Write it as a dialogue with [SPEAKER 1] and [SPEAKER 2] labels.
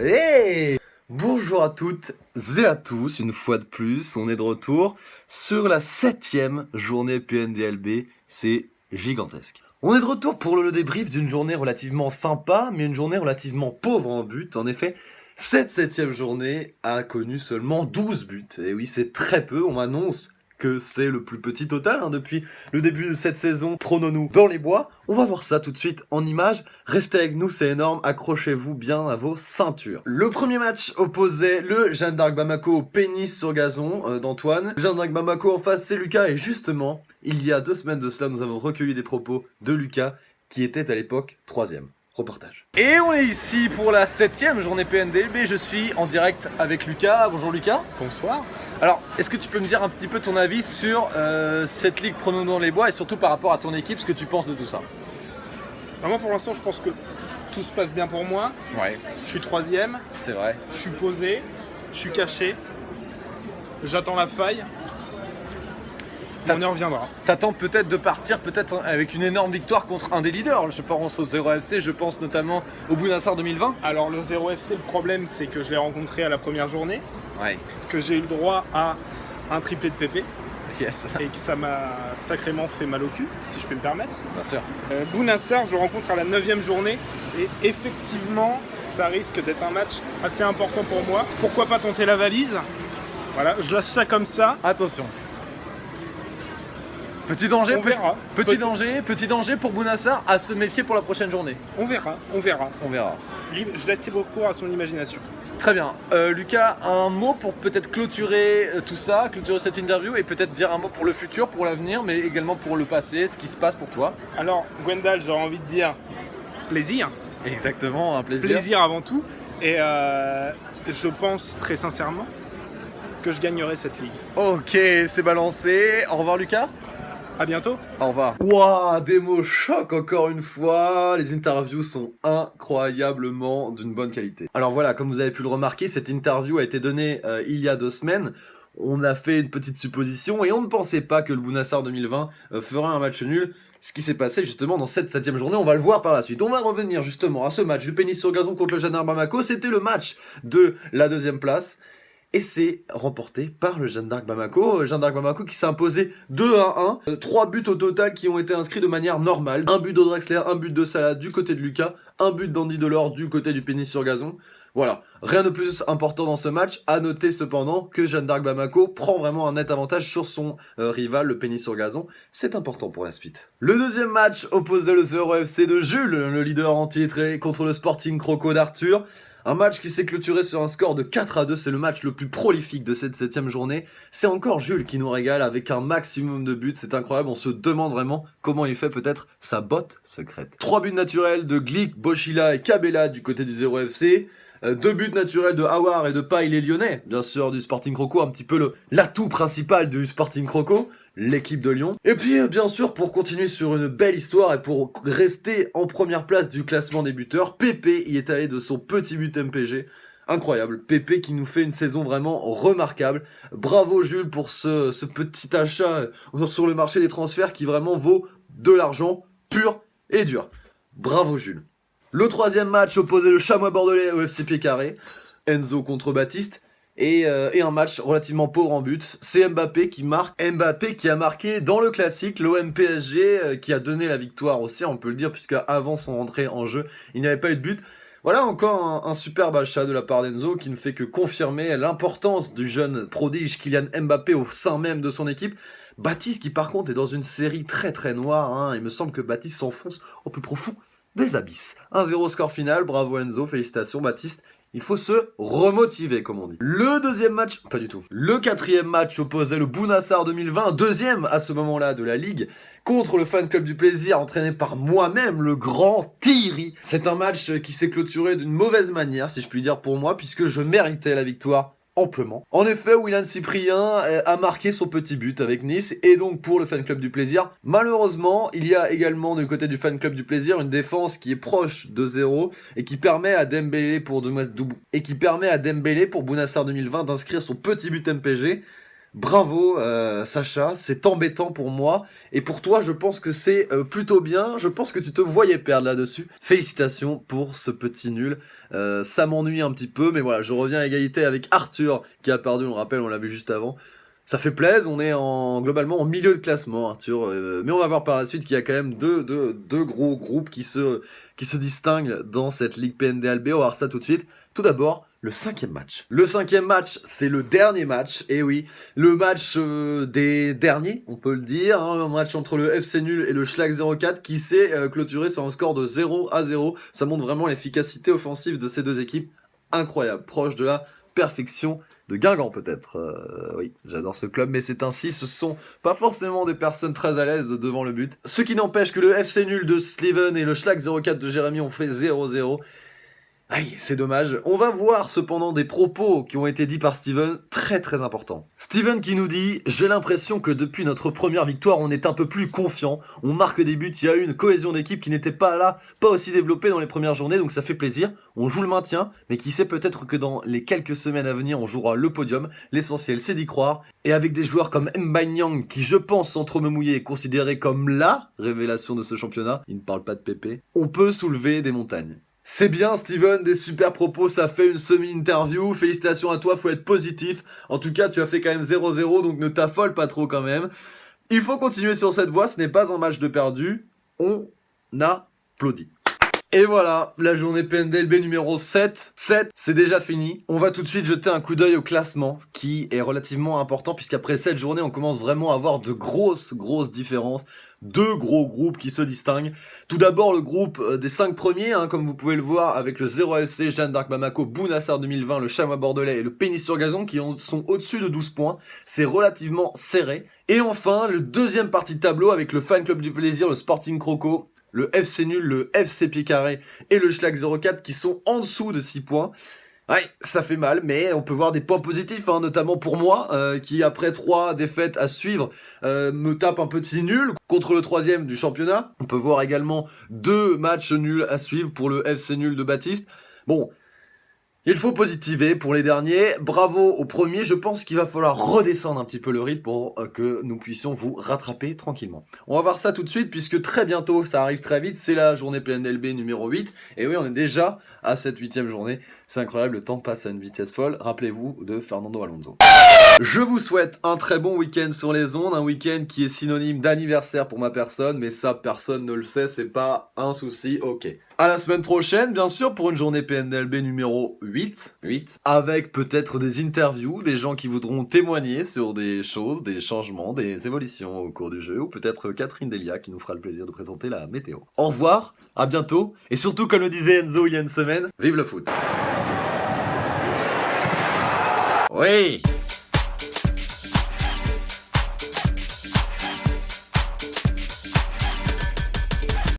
[SPEAKER 1] Hey! Bonjour à toutes et à tous, une fois de plus, on est de retour sur la 7e journée PNDLB, c'est gigantesque. On est de retour pour le débrief d'une journée relativement sympa, mais une journée relativement pauvre en buts. En effet, cette 7e journée a connu seulement 12 buts. Et oui, c'est très peu, on m'annonce que c'est le plus petit total depuis le début de cette saison. Prenons-nous dans les bois. On va voir ça tout de suite en images. Restez avec nous, c'est énorme. Accrochez-vous bien à vos ceintures. Le premier match opposait le Jeanne d'Arc Bamako au pénis sur gazon d'Antoine. Jeanne d'Arc Bamako en face, c'est Lucas. Et justement, il y a 2 semaines de cela, nous avons recueilli des propos de Lucas, qui était à l'époque 3e. Reportage. Et on est ici pour la 7e journée PNDLB, je suis en direct avec Lucas. Bonjour Lucas.
[SPEAKER 2] Bonsoir.
[SPEAKER 1] Alors, est-ce que tu peux me dire un petit peu ton avis sur cette ligue Prenons dans les bois et surtout par rapport à ton équipe, ce que tu penses de tout ça?
[SPEAKER 2] Moi pour l'instant je pense que tout se passe bien pour moi.
[SPEAKER 1] Ouais,
[SPEAKER 2] Je suis 3e,
[SPEAKER 1] c'est vrai.
[SPEAKER 2] je suis posé, je suis caché, j'attends la faille. Mon heure viendra.
[SPEAKER 1] T'attends peut-être de partir peut-être avec une énorme victoire contre un des leaders. Je pense au 0 FC, je pense notamment au Bounassar 2020.
[SPEAKER 2] Alors le 0 FC, le problème c'est que je l'ai rencontré à la première journée,
[SPEAKER 1] Ouais,
[SPEAKER 2] que j'ai eu le droit à un triplé de PP
[SPEAKER 1] yes,
[SPEAKER 2] et que ça m'a sacrément fait mal au cul, si je peux me permettre.
[SPEAKER 1] bien sûr.
[SPEAKER 2] Bounassar, je le rencontre à la 9e journée et effectivement ça risque d'être un match assez important pour moi. Pourquoi pas tenter la valise? Voilà, je lâche ça comme ça.
[SPEAKER 1] Attention. Petit danger,
[SPEAKER 2] On verra.
[SPEAKER 1] petit danger pour Bounassar à se méfier pour la prochaine journée.
[SPEAKER 2] On verra.
[SPEAKER 1] On verra.
[SPEAKER 2] Je laisse libre cours à son imagination.
[SPEAKER 1] Très bien. Lucas, un mot pour peut-être clôturer tout ça, clôturer cette interview et peut-être dire un mot pour le futur, pour l'avenir, mais également pour le passé, ce qui se passe pour toi.
[SPEAKER 2] Alors, Gwendal, j'aurais envie de dire plaisir.
[SPEAKER 1] Exactement, un plaisir.
[SPEAKER 2] Plaisir avant tout. Et je pense très sincèrement que je gagnerai cette ligue.
[SPEAKER 1] Ok, c'est balancé. Au revoir Lucas.
[SPEAKER 2] À bientôt.
[SPEAKER 1] Au revoir. Waouh, des mots chocs encore une fois. Les interviews sont incroyablement d'une bonne qualité. Alors voilà, comme vous avez pu le remarquer, cette interview a été donnée il y a 2 semaines. On a fait une petite supposition et on ne pensait pas que le Bounassar 2020 ferait un match nul. Ce qui s'est passé justement dans cette 7e journée, on va le voir par la suite. On va revenir justement à ce match du pénis sur gazon contre le Jeanne d'Arc Bamako. C'était le match de la 2e place. Et c'est remporté par le Jeanne d'Arc Bamako. Jeanne d'Arc Bamako qui s'est imposé 2-1. 3 buts au total qui ont été inscrits de manière normale. Un but d'Odrexler, un but de Salah du côté de Lucas, un but d'Andy Delors du côté du pénis sur gazon. Voilà, rien de plus important dans ce match. À noter cependant que Jeanne d'Arc Bamako prend vraiment un net avantage sur son rival, le pénis sur gazon. C'est important pour la suite. Le deuxième match opposait le 0 FC de Jules, le leader anti-titré, contre le Sporting Croco d'Arthur. Un match qui s'est clôturé sur un score de 4-2, c'est le match le plus prolifique de cette 7e journée. C'est encore Jules qui nous régale avec un maximum de buts, c'est incroyable, on se demande vraiment comment il fait peut-être sa botte secrète. 3 buts naturels de Glick, Bochila et Cabella du côté du 0 FC. 2 buts naturels de Hawar et de Paille les Lyonnais, bien sûr du Sporting Croco, un petit peu l'atout principal du Sporting Croco, l'équipe de Lyon. Et puis bien sûr pour continuer sur une belle histoire et pour rester en première place du classement des buteurs, Pépé y est allé de son petit but MPG. Incroyable, Pépé qui nous fait une saison vraiment remarquable. Bravo Jules pour ce petit achat sur le marché des transferts qui vraiment vaut de l'argent pur et dur. Bravo Jules. Le 3e match opposait le Chamois Bordelais au FC Pied Carré, Enzo contre Baptiste, et un match relativement pauvre en but. C'est Mbappé qui marque, Mbappé qui a marqué dans le classique l'OM PSG, qui a donné la victoire aussi, on peut le dire, puisque avant son entrée en jeu, il n'y avait pas eu de but. Voilà encore un superbe achat de la part d'Enzo qui ne fait que confirmer l'importance du jeune prodige Kylian Mbappé au sein même de son équipe. Baptiste qui par contre est dans une série très très noire, hein. Il me semble que Baptiste s'enfonce au plus profond des abysses. 1-0 score final, bravo Enzo, félicitations Baptiste. Il faut se remotiver, comme on dit. Le deuxième match, pas du tout. Le 4e match opposait le Bounassar 2020, 2e à ce moment-là de la Ligue, contre le fan club du plaisir, entraîné par moi-même, le grand Thierry. C'est un match qui s'est clôturé d'une mauvaise manière, si je puis dire pour moi, puisque je méritais la victoire amplement. En effet, Willian Cyprien a marqué son petit but avec Nice, et donc pour le fan club du plaisir, malheureusement, il y a également du côté du fan club du plaisir une défense qui est proche de 0 et qui permet à Dembélé pour Bounassar 2020 d'inscrire son petit but MPG. Bravo Sacha, c'est embêtant pour moi, et pour toi je pense que c'est plutôt bien, je pense que tu te voyais perdre là-dessus. Félicitations pour ce petit nul, ça m'ennuie un petit peu, mais voilà, je reviens à égalité avec Arthur qui a perdu, on le rappelle, on l'a vu juste avant. Ça fait plaisir, on est globalement en milieu de classement, Arthur, mais on va voir par la suite qu'il y a quand même deux gros groupes qui se distinguent dans cette Ligue PNDLB, on va voir ça tout de suite. Tout d'abord, le 5e match. Le 5e match, c'est le dernier match, et oui, le match des derniers, on peut le dire, hein, un match entre le FC Nul et le Schlag 04 qui s'est clôturé sur un score de 0-0. Ça montre vraiment l'efficacité offensive de ces deux équipes, incroyable, proche de la perfection de Guingamp peut-être. Oui, j'adore ce club, mais c'est ainsi, ce sont pas forcément des personnes très à l'aise devant le but. Ce qui n'empêche que le FC Nul de Steven et le Schlag 04 de Jérémy ont fait 0-0. Aïe, c'est dommage. On va voir cependant des propos qui ont été dits par Steven, très très importants. Steven qui nous dit « J'ai l'impression que depuis notre première victoire, on est un peu plus confiant. On marque des buts, il y a eu une cohésion d'équipe qui n'était pas là, pas aussi développée dans les premières journées, donc ça fait plaisir. On joue le maintien, mais qui sait peut-être que dans les quelques semaines à venir, on jouera le podium. L'essentiel, c'est d'y croire. Et avec des joueurs comme Mbanyang, qui je pense, sans trop me mouiller, est considéré comme LA révélation de ce championnat, il ne parle pas de Pépé, on peut soulever des montagnes. » C'est bien Steven, des super propos, ça fait une semi-interview, félicitations à toi, faut être positif. En tout cas, tu as fait quand même 0-0, donc ne t'affole pas trop quand même. Il faut continuer sur cette voie, ce n'est pas un match de perdu, on applaudit. Et voilà, la journée PNDLB numéro 7. 7, c'est déjà fini. On va tout de suite jeter un coup d'œil au classement, qui est relativement important, puisqu'après cette journée, on commence vraiment à avoir de grosses différences. Deux gros groupes qui se distinguent. Tout d'abord, le groupe des 5 premiers, hein, comme vous pouvez le voir, avec le 0 FC, Jeanne d'Arc Bamako, Bounassar 2020, le Chamois Bordelais et le Pénis sur Gazon, qui sont au-dessus de 12 points. C'est relativement serré. Et enfin, le deuxième partie de tableau, avec le Fan Club du Plaisir, le Sporting Croco, le FC Nul, le FC Pied Carré et le Schlag 04 qui sont en dessous de 6 points. Ouais, ça fait mal, mais on peut voir des points positifs, hein, notamment pour moi, qui après 3 défaites à suivre, me tape un petit nul contre le 3e du championnat. On peut voir également 2 matchs nuls à suivre pour le FC Nul de Baptiste. Bon, il faut positiver pour les derniers. Bravo au premier. Je pense qu'il va falloir redescendre un petit peu le rythme pour que nous puissions vous rattraper tranquillement. On va voir ça tout de suite puisque très bientôt, ça arrive très vite, c'est la journée PNLB numéro 8. Et oui, on est déjà à cette 8e journée. C'est incroyable, le temps passe à une vitesse folle. Rappelez-vous de Fernando Alonso. Je vous souhaite un très bon week-end sur les ondes, un week-end qui est synonyme d'anniversaire pour ma personne, mais ça, personne ne le sait, c'est pas un souci, ok. À la semaine prochaine, bien sûr, pour une journée PNLB numéro 8, avec peut-être des interviews, des gens qui voudront témoigner sur des choses, des changements, des évolutions au cours du jeu, ou peut-être Catherine Delia qui nous fera le plaisir de présenter la météo. Au revoir, à bientôt, et surtout, comme le disait Enzo il y a une semaine, vive le foot. Oui.